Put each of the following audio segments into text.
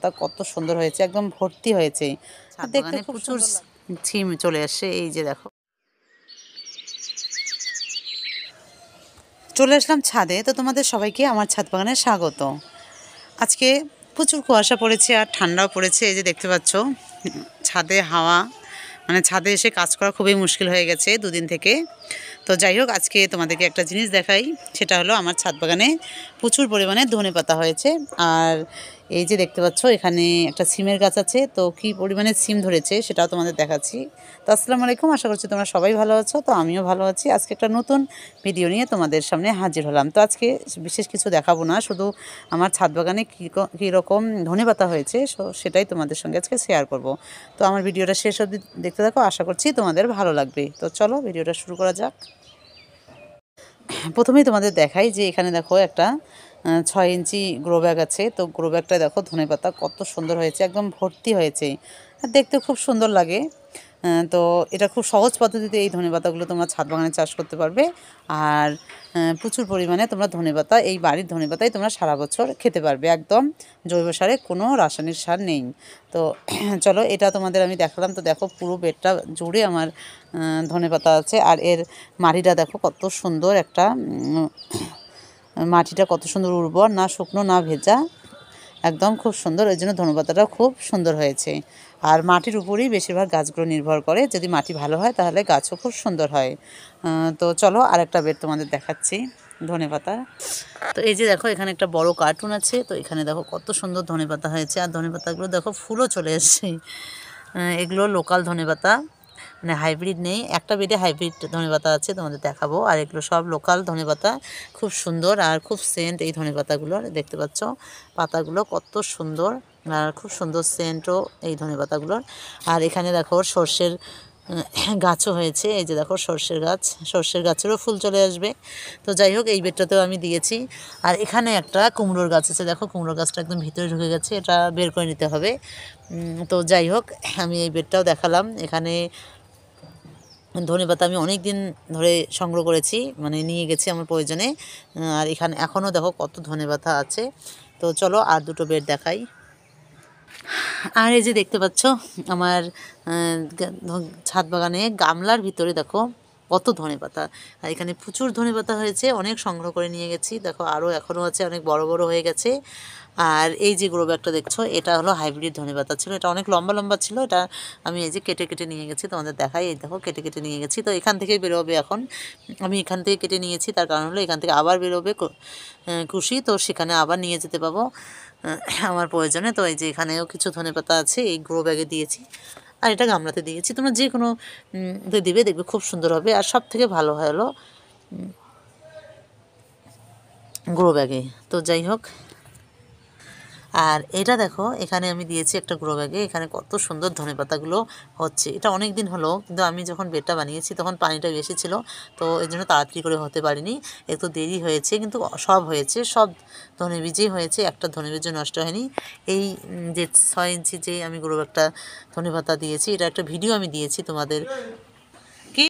ধনেপাতা কত সুন্দর হয়েছে, একদম ভর্তি হয়েছে। দেখতে প্রচুর ছিম চলে আসছে। এই যে দেখো, চলে আসলাম ছাদে। তো তোমাদের সবাইকে আমার ছাদ বাগানে স্বাগত। আজকে প্রচুর কুয়াশা পড়েছে আর ঠান্ডাও পড়েছে। এই যে দেখতে পাচ্ছ, ছাদে হাওয়া, মানে ছাদে এসে কাজ করা খুবই মুশকিল হয়ে গেছে দুদিন থেকে। তো যাই হোক, আজকে তোমাদেরকে একটা জিনিস দেখাই। সেটা হলো আমার ছাদ বাগানে প্রচুর পরিমাণে ধনেপাতা হয়েছে। আর এই যে দেখতে পাচ্ছ, এখানে একটা সিমের গাছ আছে। তো কী পরিমাণে সিম ধরেছে সেটাও তোমাদের দেখাচ্ছি। তো আসসালামু আলাইকুম, আশা করছি তোমরা সবাই ভালো আছো। তো আমিও ভালো আছি। আজকে একটা নতুন ভিডিও নিয়ে তোমাদের সামনে হাজির হলাম। তো আজকে বিশেষ কিছু দেখাবো না, শুধু আমার ছাদ বাগানে কীরকম ধনেপাতা হয়েছে সেটাই তোমাদের সঙ্গে আজকে শেয়ার করব। তো আমার ভিডিওটা শেষ অবধি দেখতে থাকো, আশা করছি তোমাদের ভালো লাগবে। তো চলো ভিডিওটা শুরু করা যাক। প্রথমেই তোমাদের দেখাই যে এখানে দেখো একটা 6 ইঞ্চি গ্রো ব্যাগ আছে। তো গ্রো ব্যাগটা দেখো ধনেপাতা কত সুন্দর হয়েছে, একদম ভর্তি হয়েছে। আর দেখতে খুব সুন্দর লাগে। তো এটা খুব সহজ পদ্ধতিতে এই ধনেপাতাগুলো তোমরা ছাদ বাগানে চাষ করতে পারবে। আর প্রচুর পরিমাণে তোমরা ধনেপাতা, এই বাড়ির ধনেপাতাই তোমরা সারা বছর খেতে পারবে, একদম জৈব সারে, কোনো রাসায়নিক সার নেই। তো চলো এটা তোমাদের আমি দেখালাম। তো দেখো পুরো বেডটা জুড়ে আমার ধনেপাতা আছে। আর এর মাটিটা দেখো কত সুন্দর, একটা মাটিটা কত সুন্দর উর্বর, না শুকনো না ভেজা, একদম খুব সুন্দর। ওই জন্য ধনেপাতাটাও খুব সুন্দর হয়েছে। আর মাটির উপরেই বেশিরভাগ গাছগুলো নির্ভর করে। যদি মাটি ভালো হয় তাহলে গাছও খুব সুন্দর হয়। তো চলো আরেকটা বেড তোমাদের দেখাচ্ছি ধনেপাতা। তো এই যে দেখো, এখানে একটা বড় কার্টুন আছে। তো এখানে দেখো কত সুন্দর ধনেপাতা হয়েছে। আর ধনেপাতাগুলো দেখো ফুলও চলে এসছে। এগুলো লোকাল ধনেপাতা, মানে হাইব্রিড নেই। একটা বেডে হাইব্রিড ধনেপাতা আছে, তোমাদের দেখাবো। আর এগুলো সব লোকাল ধনেপাতা, খুব সুন্দর আর খুব সেন্ট এই ধনেপাতাগুলোর। দেখতে পাচ্ছ পাতাগুলো কত সুন্দর, আর খুব সুন্দর সেন্টও এই ধনেপাতাগুলোর। আর এখানে দেখো সর্ষের গাছও হয়েছে। এই যে দেখো সর্ষের গাছ, সর্ষের গাছেরও ফুল চলে আসবে। তো যাই হোক, এই বেডটাতেও আমি দিয়েছি। আর এখানে একটা কুমড়োর গাছ আছে। দেখো কুমড়োর গাছটা একদম ভিতরে ঢুকে গেছে, এটা বের করে নিতে হবে। তো যাই হোক, আমি এই বেডটাও দেখালাম। এখানে ধনেপাতা আমি অনেক দিন ধরে সংগ্রহ করেছি, মানে নিয়ে গেছি আমার প্রয়োজনে। আর এখানে এখনও দেখো কত ধনেপাতা আছে। তো চলো আর দুটো বেড দেখাই। আর এই যে দেখতে পাচ্ছ আমার ছাদ বাগানে গামলার ভিতরে দেখো কত ধনেপাতা। আর এখানে প্রচুর ধনেপাতা হয়েছে, অনেক সংগ্রহ করে নিয়ে গেছি। দেখো আরও এখনও আছে, অনেক বড় বড় হয়ে গেছে। আর এই যে গ্রো ব্যাগটা দেখছো, এটা হলো হাইব্রিড ধনেপাতা ছিল। এটা অনেক লম্বা লম্বা ছিল। এটা আমি এই যে কেটে কেটে নিয়ে গেছি, তোমাদের দেখাই। এই দেখো কেটে কেটে নিয়ে গেছি। তো এখান থেকেই বেরোবে এখন। আমি এখান থেকে কেটে নিয়েছি, তার কারণ হলো এখান থেকে আবার বেরোবে কুশি, তো সেখানে আবার নিয়ে যেতে পাবো আমার প্রয়োজনে। তো এই যে এখানেও কিছু ধনেপাতা আছে, এই গ্রো ব্যাগে দিয়েছি। আর এটা গামলাতে দিয়েছি। তোমরা যে কোনো দিবে, দেখবে খুব সুন্দর হবে। আর সব থেকে ভালো হলো গ্রো ব্যাগে। তো যাই হোক, আর এটা দেখো এখানে আমি দিয়েছি একটা গ্রো ব্যাগে। এখানে কত সুন্দর ধনেপাতাগুলো হচ্ছে। এটা অনেক দিন হলো, কিন্তু আমি যখন বেডটা বানিয়েছি তখন পানিটা বেশি ছিল। তো এই জন্য তাড়াতাড়ি করে হতে পারিনি, একটু দেরি হয়েছে। কিন্তু সব হয়েছে, সব ধনে বীজেই হয়েছে, একটা ধনে বীজও নষ্ট হয়নি। এই যে 6 ইঞ্চি যে আমি গ্রো ব্যাগটা ধনেপাতা দিয়েছি, এটা একটা ভিডিও আমি দিয়েছি তোমাদের। কি,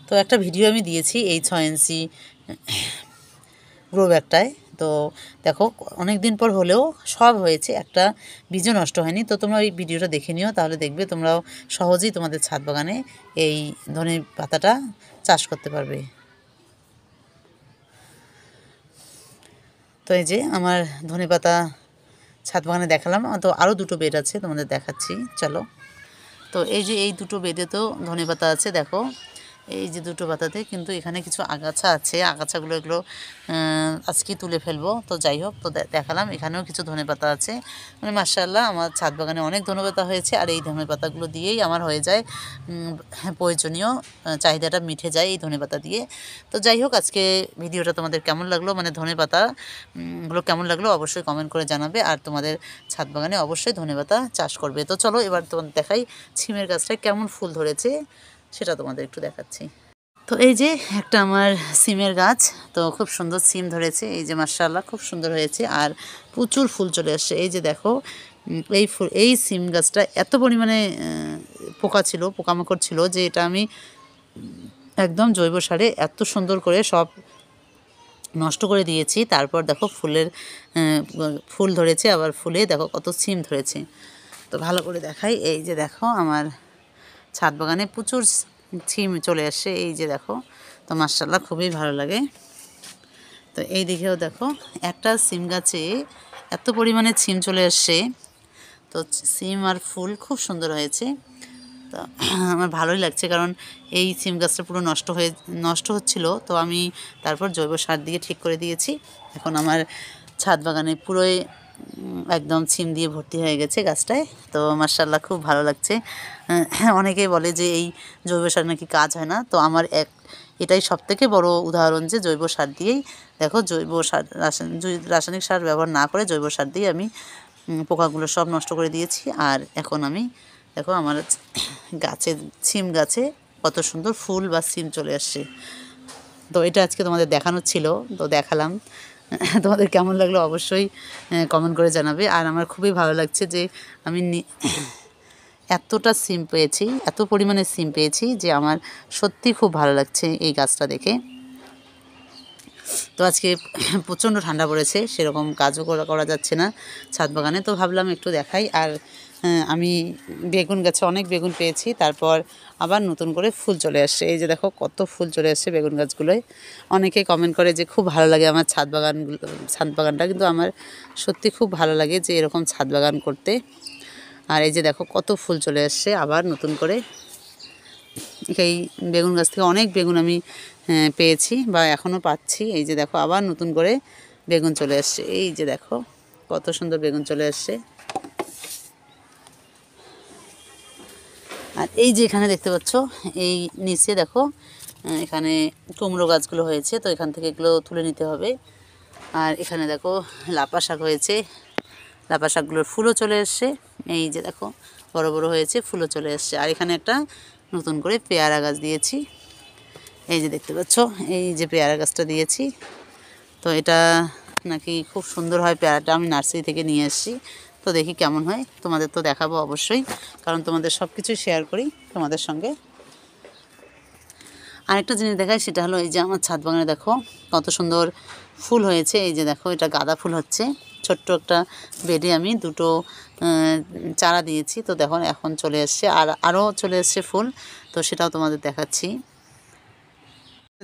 তো একটা ভিডিও আমি দিয়েছি এই 6 ইঞ্চি গ্রো ব্যাগটায়। তো দেখো অনেক দিন পর হলেও সব হয়েছে, একটা বীজও নষ্ট হয়নি। তো তোমরা ওই ভিডিওটা দেখে নিও, তাহলে দেখবে তোমরাও সহজেই তোমাদের ছাদ বাগানে এই ধনে পাতাটা চাষ করতে পারবে। তো এই যে আমার ধনে পাতা ছাদ বাগানে দেখালাম। তো আরও দুটো বেড আছে, তোমাদের দেখাচ্ছি চলো। তো এই যে এই দুটো বেডে তো ধনে পাতা আছে। দেখো এই যে দুটো পাতাতে কিন্তু এখানে কিছু আগাছা আছে। আগাছাগুলো এগুলো আজকে তুলে ফেলবো। তো যাই হোক, তো দেখালাম। এখানেও কিছু ধনেপাতা আছে। মানে মাশাআল্লাহ, আমার ছাদ বাগানে অনেক ধনেপাতা হয়েছে। আর এই ধনেপাতাগুলো দিয়েই আমার হয়ে যায় প্রয়োজনীয় চাহিদাটা মিটে যায় এই ধনেপাতা দিয়ে। তো যাই হোক, আজকে ভিডিওটা তোমাদের কেমন লাগলো, মানে ধনেপাতা গুলো কেমন লাগলো অবশ্যই কমেন্ট করে জানাবে। আর তোমাদের ছাদ বাগানে অবশ্যই ধনেপাতা চাষ করবে। তো চলো এবার তোমাদের দেখাই ছিমের গাছটায় কেমন ফুল ধরেছে, সেটা তোমাদের একটু দেখাচ্ছি। তো এই যে একটা আমার সিমের গাছ, তো খুব সুন্দর সিম ধরেছে। এই যে মাশাআল্লাহ, খুব সুন্দর হয়েছে। আর প্রচুর ফুল চলে আসছে। এই যে দেখো এই ফুল, এই সিম গাছটা এত পরিমাণে পোকা ছিল, পোকামাকড় ছিল, যে এটা আমি একদম জৈব সারে এত সুন্দর করে সব নষ্ট করে দিয়েছি। তারপর দেখো ফুল ধরেছে, আবার ফুলে দেখো কত সিম ধরেছে। তো ভালো করে দেখাই, এই যে দেখো আমার ছাদ বাগানে প্রচুর সিম চলে আসছে, এই যে দেখো। তো মাশাআল্লাহ খুবই ভালো লাগে। তো এই দিকেও দেখো একটা সিম গাছে এত পরিমাণে সিম চলে আসছে। তো সিম আর ফুল খুব সুন্দর হয়েছে। তো আমার ভালোই লাগছে, কারণ এই সিম গাছটা পুরো নষ্ট হচ্ছিল। তো আমি তারপর জৈব সার দিয়ে ঠিক করে দিয়েছি। এখন আমার ছাদ বাগানে পুরোই একদম সিম দিয়ে ভর্তি হয়ে গেছে গাছটায়। তো মাশাআল্লাহ খুব ভালো লাগছে। অনেকেই বলে যে এই জৈব সার নাকি কাজ হয় না। তো আমার এটাই সবথেকে বড় উদাহরণ যে জৈব সার দিয়েই দেখো, রাসায়নিক সার ব্যবহার না করে জৈব সার দিয়ে আমি পোকাগুলো সব নষ্ট করে দিয়েছি। আর এখন আমি দেখো আমার সিম গাছে কত সুন্দর ফুল বা সিম চলে আসছে। তো এটা আজকে তোমাদের দেখানোর ছিল, তো দেখালাম। তোমাদের কেমন লাগলো অবশ্যই কমেন্ট করে জানাবে। আর আমার খুবই ভালো লাগছে যে আমি এতটা সিম পেয়েছি, এত পরিমাণে সিম পেয়েছি যে আমার সত্যি খুব ভালো লাগছে এই গাছটা দেখে। তো আজকে প্রচণ্ড ঠান্ডা পড়েছে, সেরকম কাজও করা যাচ্ছে না ছাদ বাগানে। তো ভাবলাম একটু দেখাই। আর আমি বেগুন গাছে অনেক বেগুন পেয়েছি, তারপর আবার নতুন করে ফুল চলে আসছে। এই যে দেখো কত ফুল চলে আসছে বেগুন গাছগুলোয়। অনেকে কমেন্ট করে যে খুব ভালো লাগে আমার ছাদ বাগানটা, কিন্তু আমার সত্যি খুব ভালো লাগে যে এরকম ছাদ বাগান করতে। আর এই যে দেখো কত ফুল চলে আসছে আবার নতুন করে। এই বেগুন গাছ থেকে অনেক বেগুন আমি পেয়েছি বা এখনও পাচ্ছি। এই যে দেখো আবার নতুন করে বেগুন চলে আসছে। এই যে দেখো কত সুন্দর বেগুন চলে আসছে। আর এই যে এখানে দেখতে পাচ্ছ, এই নিচে দেখো এখানে কুমড়ো গাছগুলো হয়েছে। তো এখান থেকে এগুলো তুলে নিতে হবে। আর এখানে দেখো লাপা শাক হয়েছে, লাপা শাকগুলোর ফুলও চলে এসছে। এই যে দেখো বড় বড় হয়েছে, ফুলও চলে এসছে। আর এখানে একটা নতুন করে পেয়ারা গাছ দিয়েছি, এই যে দেখতে পাচ্ছ, এই যে পেয়ারা গাছটা দিয়েছি। তো এটা নাকি খুব সুন্দর হয় পেয়ারাটা, আমি নার্সারি থেকে নিয়ে এসেছি। তো দেখি কেমন হয়, তোমাদের তো দেখাবো অবশ্যই, কারণ তোমাদের সব কিছুই শেয়ার করি তোমাদের সঙ্গে। আরেকটা জিনিস দেখাই, সেটা হলো এই যে আমার ছাদ বাগানে দেখো কত সুন্দর ফুল হয়েছে। এই যে দেখো এটা গাঁদা ফুল হচ্ছে, ছোট্ট একটা বেডে আমি দুটো চারা দিয়েছি। তো দেখো এখন চলে এসছে, আর আরও চলে এসছে ফুল। তো সেটাও তোমাদের দেখাচ্ছি।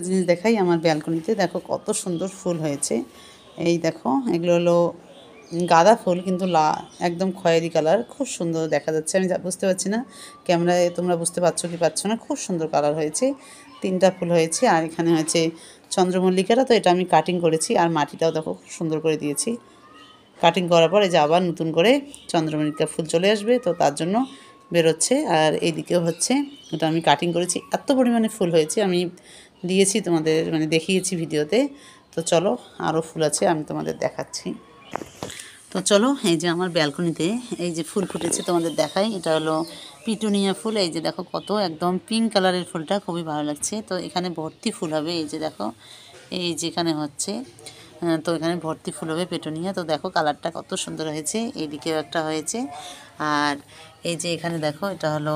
জিনিস দেখাই, আমার ব্যালকনিতে দেখো কত সুন্দর ফুল হয়েছে। এই দেখো এগুলো হলো গাঁদা ফুল, কিন্তু একদম খয়েরি কালার, খুব সুন্দর দেখা যাচ্ছে। আমি বুঝতে পারছি না ক্যামেরায় তোমরা বুঝতে পারছো কি পাচ্ছ না, খুব সুন্দর কালার হয়েছে। 3টা ফুল হয়েছে। আর এখানে হয়েছে চন্দ্রমল্লিকাটা, তো এটা আমি কাটিং করেছি। আর মাটিটাও দেখো সুন্দর করে দিয়েছি। কাটিং করার পর এই যে আবার নতুন করে চন্দ্রমল্লিকা ফুল চলে আসবে, তো তার জন্য বেরোচ্ছে। আর এইদিকেও হচ্ছে, ওটা আমি কাটিং করেছি। এত পরিমাণে ফুল হয়েছে, আমি দিয়েছি তোমাদের, মানে দেখিয়েছি ভিডিওতে। তো চলো আরও ফুল আছে, আমি তোমাদের দেখাচ্ছি। তো চলো এই যে আমার ব্যালকনিতে এই যে ফুল ফুটেছে তোমাদের দেখাই। এটা হলো পিটুনিয়া ফুল। এই যে দেখো কত একদম পিঙ্ক কালারের ফুলটা, খুবই ভালো লাগছে। তো এখানে ভর্তি ফুল হবে, এই যে দেখো এই যেখানে হচ্ছে, তো এখানে ভর্তি ফুল হবে পেটুনিয়া। তো দেখো কালারটা কত সুন্দর হয়েছে, এইদিকেও একটা হয়েছে। আর এই যে এখানে দেখো এটা হলো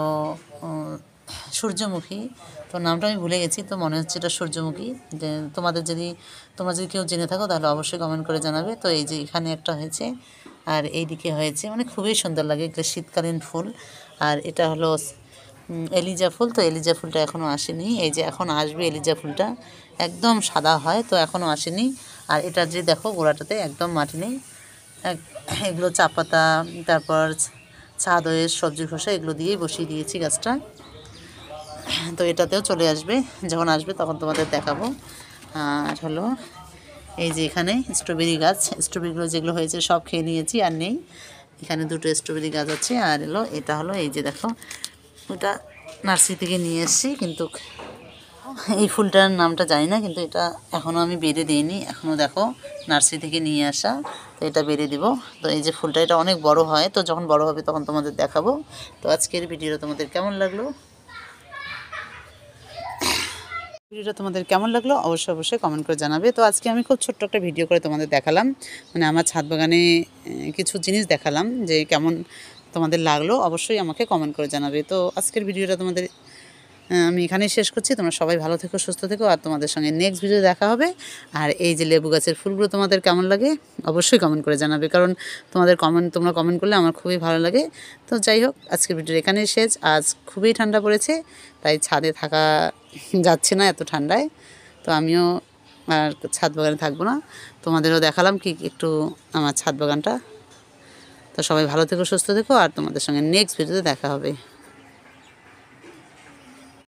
সূর্যমুখী। তো নামটা আমি ভুলে গেছি, তো মনে হচ্ছে এটা সূর্যমুখী। তোমরা যদি কেউ জেনে থাকো তাহলে অবশ্যই কমেন্ট করে জানাবে। তো এই যে এখানে একটা হয়েছে, আর এই দিকে হয়েছে, মানে খুবই সুন্দর লাগে। এগুলো শীতকালীন ফুল। আর এটা হলো এলিজা ফুল। তো এলিজা ফুলটা এখনও আসেনি, এই যে এখন আসবে এলিজা ফুলটা, একদম সাদা হয়, তো এখনও আসেনি। আর এটা যে দেখো গোড়াটাতে একদম মাটি নেই। এগুলো চা পাতা, তারপর ছাদ হয়ে সবজির খোসা, এগুলো দিয়েই বসিয়ে দিয়েছি গাছটা। তো এটাতেও চলে আসবে, যখন আসবে তখন তোমাদের দেখাবো। আর হলো এই যে এখানে স্ট্রবেরি গাছ, স্ট্রবেরিগুলো যেগুলো হয়েছে সব খেয়ে নিয়েছি, আর নেই। এখানে দুটো স্ট্রবেরি গাছ আছে। আর এটা হলো এই যে দেখো, ওটা নার্সারি থেকে নিয়ে এসেছি, কিন্তু এই ফুলটার নামটা জানি না, কিন্তু এটা এখনও আমি বেড়ে দিইনি, এখনও দেখো নার্সারি থেকে নিয়ে আসা। তো এটা বেড়ে দিব। তো এই যে ফুলটা, এটা অনেক বড় হয়, তো যখন বড় হবে তখন তোমাদের দেখাবো। তো আজকের ভিডিওটা তোমাদের কেমন লাগলো অবশ্যই কমেন্ট করে জানাবে। তো আজকে আমি খুব ছোট্ট একটা ভিডিও করে তোমাদের দেখালাম, মানে আমার ছাদ বাগানে কিছু জিনিস দেখালাম, যে কেমন তোমাদের লাগলো অবশ্যই আমাকে কমেন্ট করে জানাবে। তো আজকের ভিডিওটা তোমাদের আমি এখানেই শেষ করছি। তোমরা সবাই ভালো থেকো, সুস্থ থেকো, আর তোমাদের সঙ্গে নেক্সট ভিডিও দেখা হবে। আর এই যে লেবু গাছের ফুলগুলো তোমাদের কেমন লাগে অবশ্যই কমেন্ট করে জানাবে, কারণ তোমরা কমেন্ট করলে আমার খুবই ভালো লাগে। তো যাই হোক, আজকের ভিডিও এখানেই শেষ। আজ খুবই ঠান্ডা পড়েছে, তাই ছাদে থাকা যাচ্ছে না এত ঠান্ডায়। তো আমিও আর ছাদ বাগানে থাকবো না, তোমাদেরও দেখালাম কি একটু আমার ছাদ বাগানটা। তো সবাই ভালো থেকো, সুস্থ থেকো, আর তোমাদের সঙ্গে নেক্সট ভিডিওতে দেখা হবে।